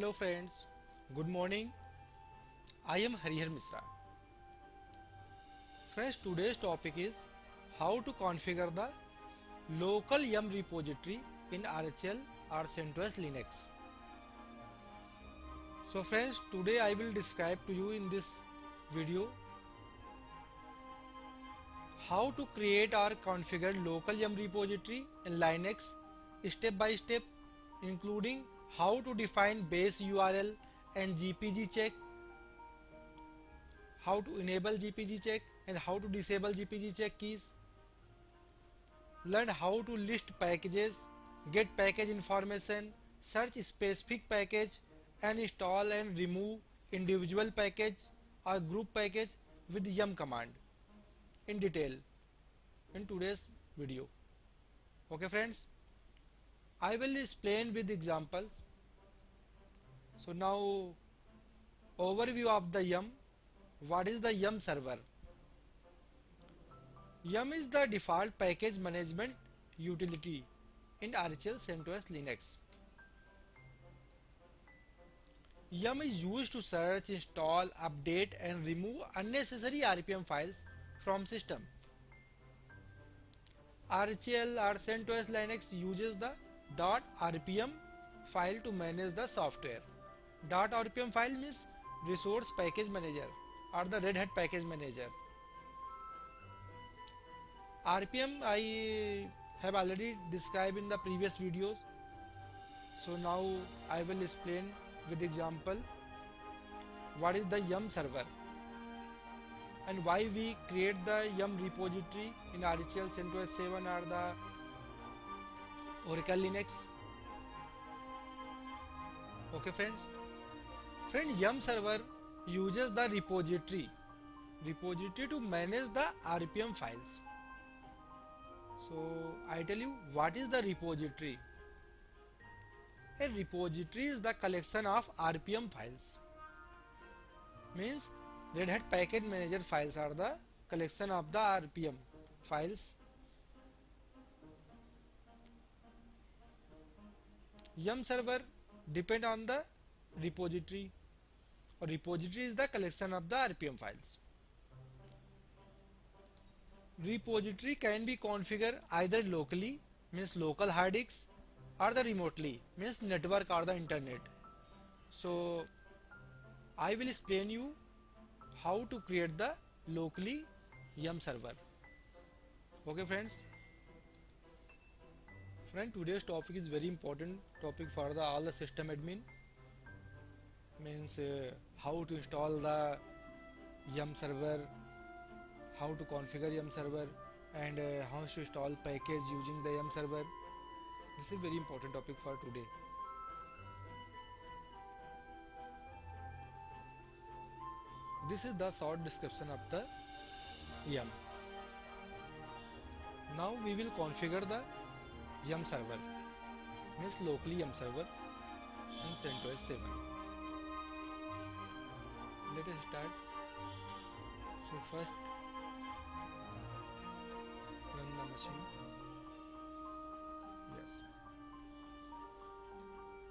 Hello friends, good morning. I am Harihar Misra. Friends, today's topic is how to configure the local yum repository in RHEL or CentOS Linux. So friends, today I will describe to you in this video how to create or configure local yum repository in Linux step by step, including how to define base URL and GPG check, how to enable GPG check and how to disable GPG check keys. Learn how to list packages, get package information, search specific package and install and remove individual package or group package with yum command in detail in today's video. Okay friends, I will explain with examples. So now overview of the yum. What is the yum server? Yum is the default package management utility in RHEL CentOS Linux. Yum is used to search, install, update and remove unnecessary RPM files from system. RHEL or CentOS Linux uses the .rpm file to manage the software. .rpm file means Resource Package Manager or the Red Hat Package Manager. RPM I have already described in the previous videos. So now I will explain with example what is the yum server and why we create the yum repository in RHEL CentOS 7 or the Oracle Linux. Okay friends. Yum server uses the repository to manage the RPM files. So I tell you what is the repository. A repository is the collection of RPM files. Means Red Hat Package Manager files are the collection of the RPM files. Yum server depend on the repository, or repository is the collection of the RPM files. Repository can be configured either locally, means local hard disks, or the remotely, means network or the internet. So I will explain you how to create the locally yum server. Okay friends. Today's topic is very important topic for all the system admin. Means how to install the yum server, how to configure yum server, and how to install package using the yum server. This is a very important topic for today. This is the short description of the yum. Now we will configure the yum server, means locally yum server in CentOS 7. Let us start. So first run the machine. Yes,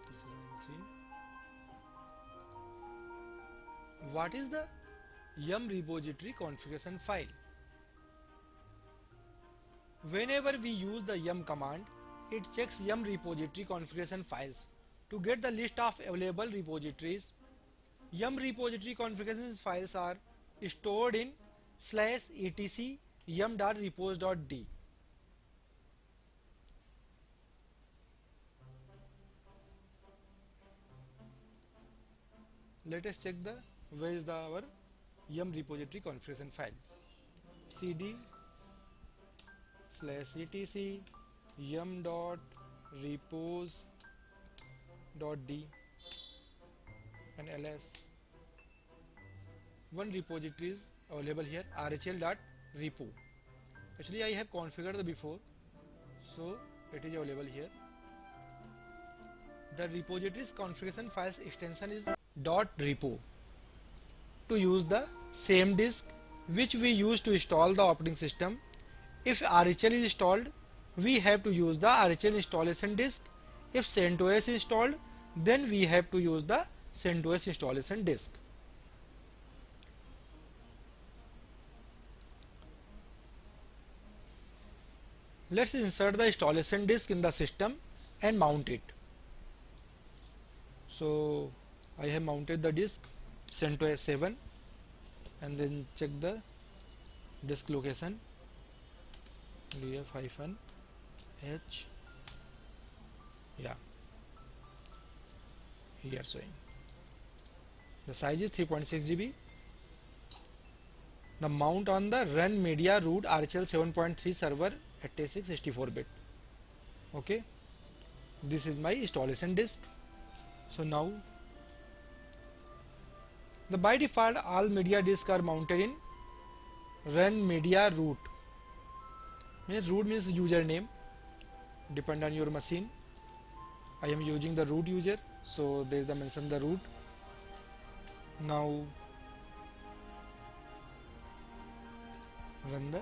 this is my machine. What is the yum repository configuration file? Whenever we use the yum command, it checks yum repository configuration files to get the list of available repositories. Yum repository configuration files are stored in /etc yum.repos.d. Let us check the where is our yum repository configuration file. cd /etc yum.repos.d and ls. One repository is available here, rhl.repo. Actually I have configured the before, so it is available here. The repository's configuration files extension is .repo. To use the same disk which we use to install the operating system, if RHEL is installed, we have to use the RHEL installation disk. If CentOS is installed, then we have to use the CentOS installation disk. Let's insert the installation disk in the system and mount it. So I have mounted the disk CentOS 7 and then check the disk location df-h, yeah, here showing. The size is 3.6 GB. The mount on the run media root RHEL 7.3 server at 64-bit. Okay, this is my installation disk. So now the by default all media disks are mounted in run media root. Root means username, depend on your machine. I am using the root user, so there is the mention the root. Now run the,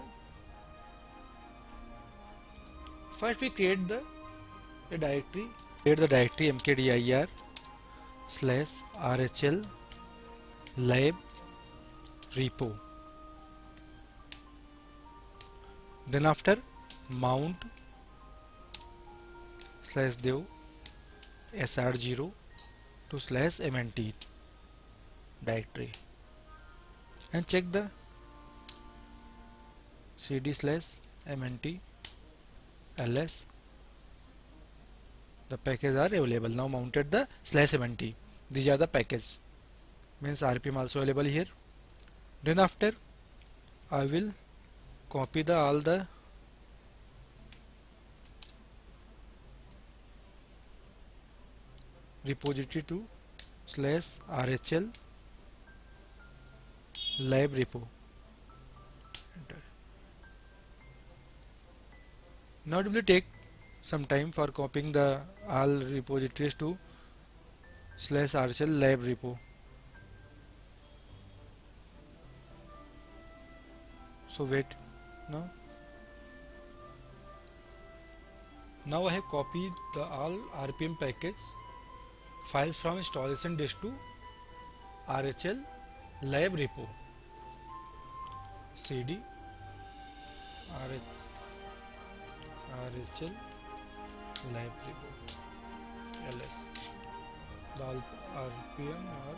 first we create a directory, create the directory mkdir /rhl lab repo. Then after mount /dev sr0 to /mnt directory and check the cd/mnt ls. The packages are available. Now mounted the /mnt. These are the package, means rpm also available here. Then after I will copy the all the repository to /rhl lab repo. Enter. Now it will take some time for copying the all repositories to /rhl lab repo. So wait. Now I have copied the all rpm package files from installation disk to RHEL lab repo. cd RHEL lab repo ls. The all rpm are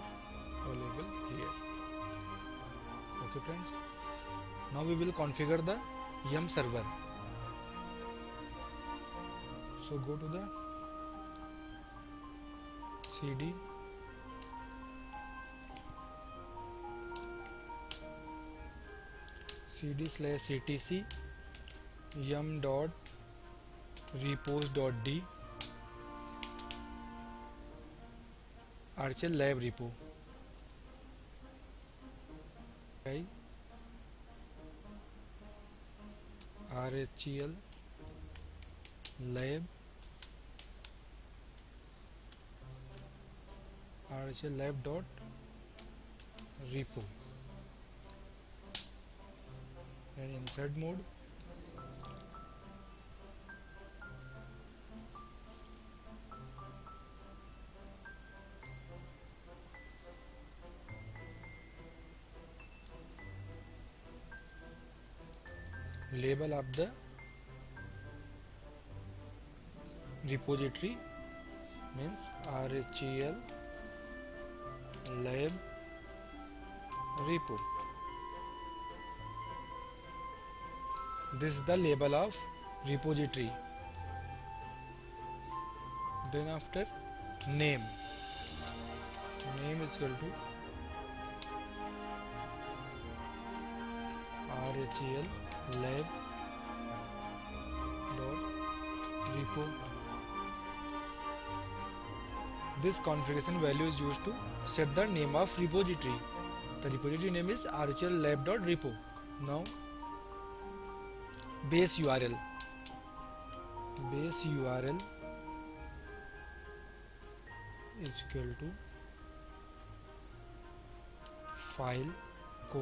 available here. Okay friends, now we will configure the yum server. So go to the cd cd/ctc yum.repos.d RHEL lab repo. Okay. RHEL lab dot repo and insert mode. Label of the repository means RHEL lab repo. This is the label of repository. Then after name is equal to RHEL lab dot repo. This configuration value is used to set the name of repository. The repository name is RHEL lab dot repo. Now base URL is equal to file : //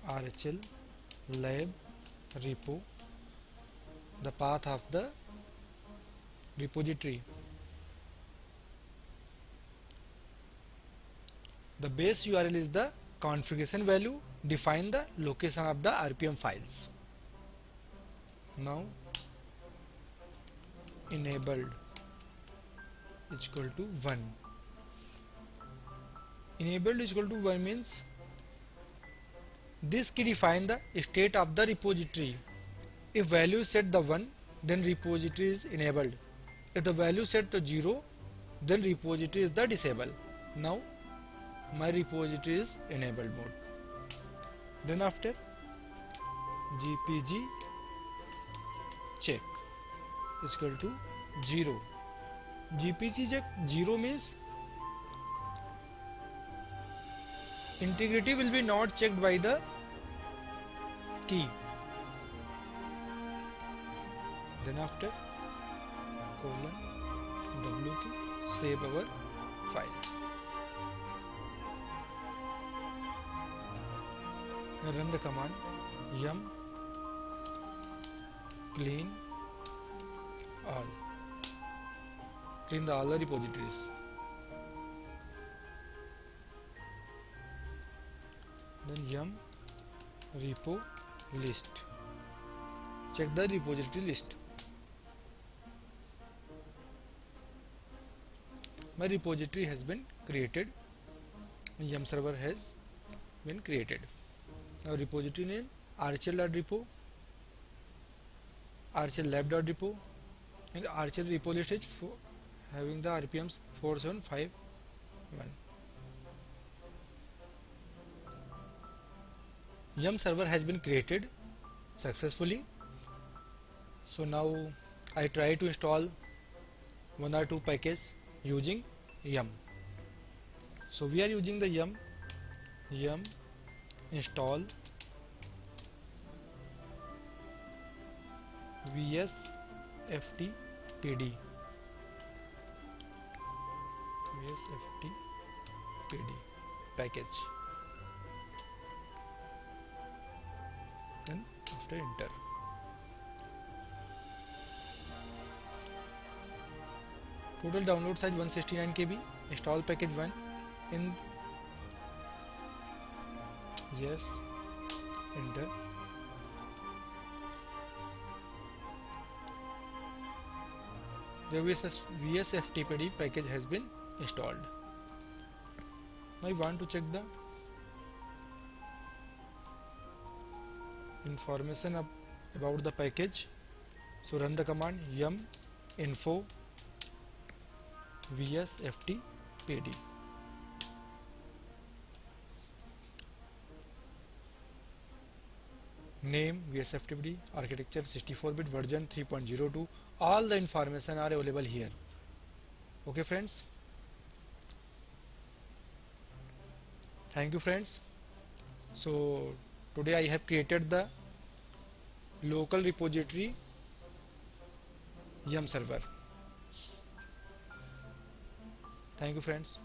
RHEL lab repo the path of the repository. The base URL is the configuration value, define the location of the RPM files. Now enabled is equal to 1. Enabled is equal to 1 means this key define the state of the repository. If value is set the 1, then repository is enabled. If the value set to 0, then repository is the disabled. Now my repository is enabled mode. Then after gpg check is equal to 0. gpg check 0 means integrity will be not checked by the key. Then after :w key, save our file. Now run the command yum clean all. Clean all the repositories. Then yum repo list. Check the repository list. My repository has been created. Yum server has been created. Now repository name rhl.repo, rhl-lab.repo, and rhl repo list is having the RPMs 4751. Yum server has been created successfully. So now I try to install 1 or 2 packages using yum. So we are using the yum install vsftpd package. Then after enter. Total download size 169 KB. Install package 1 in yes, enter. The vsftpd package has been installed. Now I want to check the information about the package. So run the command yum info vsftpd. Name vsftpd, architecture 64-bit, version 3.02. All the information are available here. Okay friends, thank you friends. So today I have created the local repository yum server. Thank you friends.